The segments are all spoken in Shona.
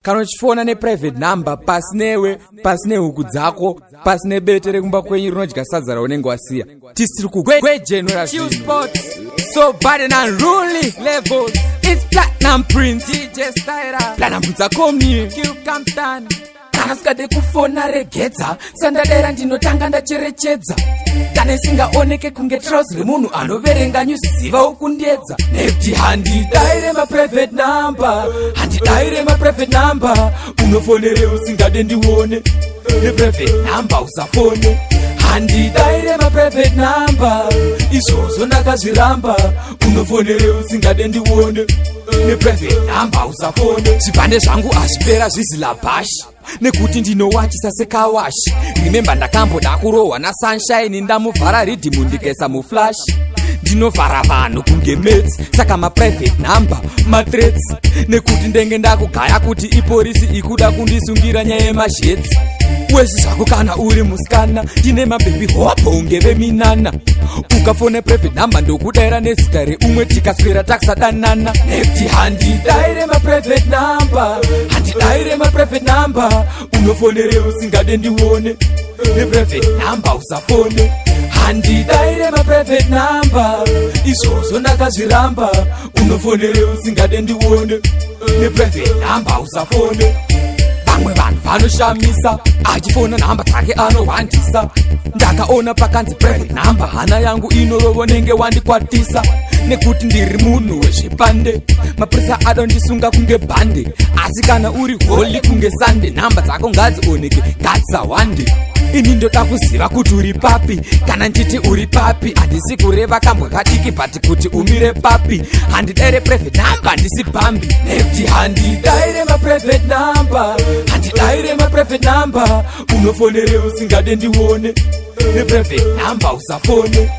Kana uchifona neprivate number pasine huku dzako pasine bete rekumba kwenyu rinodya sadza raunenge wasiya. Tisiri kugwejenura ChillSpot, so bad and unruly levels. It's Platnum Prince, DJ Styra, Platnum Prince-handidaire, Kill Campton. Kana sikade kufona regedza sandadera ndinotanga ndacherechedza. Kana isingaoneke kunge trouser remunhu anoverenga news ziva ukundedza. Nekuti handidaire ma private number, handidaire ma private number. Unofonere usingade ndione, ne private number usafone. Handidaire ma private number, izvozvo ndakazviramba. Unofonere usingade ndione, ne private number usafone. Zvipande zvangu azvipera zvizilabashi, nekuti ndinowachisa sekawashi. Remember ndakamboda kurohwa nasunshine ndamuvhara Riddim ndikaisa muflash. Ndinovhara vanhu kunge mates, saka maprivate number mathreats. Nekuti ndenge ndakugaya kuti ipolisi ikuda kundisungira nyaya yemazhetsi. Wesi zvako kana uri musikana, ndine mabhebi hopo ungeve minana. Ukafone private number ndokudaira nezita reumwe tikaswera takisadanana. Nekuti handidaire ma private number, handidaire ma private number. Unofonere usingade ndione, ne private number usafone. Handidaire ma private number, izvozvo ndakazviramba. Unofonere usingade ndione, ne private number usafone. Vamwe vanhu vanoshamisa, achifona nhamba dzake anohwandisa. Ndakaona pakanzi private number hana yangu inorovo nenge wandikwatisa. Nekuti ndiri munhu wezvipande, mapurisa adondisunga kunge bhande. Asi kana uri holy kunge Sunday, nhamba dzako ngadzioneke ngadzisawande. Ini ndoda kuziva kuti uri papi, kana nchiti uri papi. Handisi kureva kambwa kadiki but kuti umire papi. Handidaire private number ndisi bambi. Nekuti handidaire ma private number, handidaire ma private number. Unofonere usingade ndione, ne private number usafone.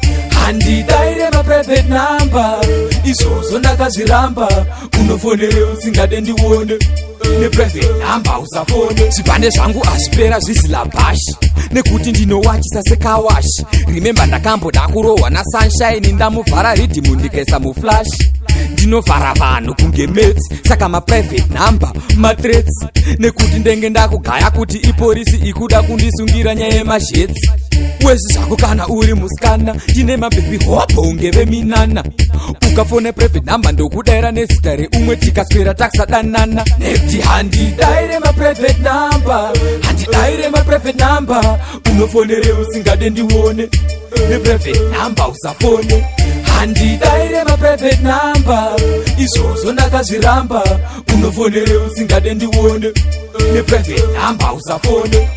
Handidaire ma private number, izvozvo ndakazviramba. Unofonere usingade ndione, ne private number usafone. Zvipande zvangu azvipera zvizilabashi, nekuti ndinowachisa sekawashi. Remember ndakamboda kurohwa nasunshine ndamuvhara Riddim ndikaisa muflash. Ndinovhara vanhu kunge mates, saka maprivate number mathreats. Nekuti ndenge ndakugaya kuti ipolisi ikuda kundisungira nyaya yemazhetsi. Wesi zvako kana uri musikana, ndine mabhebi hopo ungeve minana. Ukafone private number ndokudaira nezita reumwe tikaswera takisadanana. Nekuti handidaire ma private number, handidaire ma private number. Unofonere usingade ndione, ne private number usafone. Handidaire ma private number, izvozvo ndakazviramba. Unofonere usingade ndione, ne private number usafone.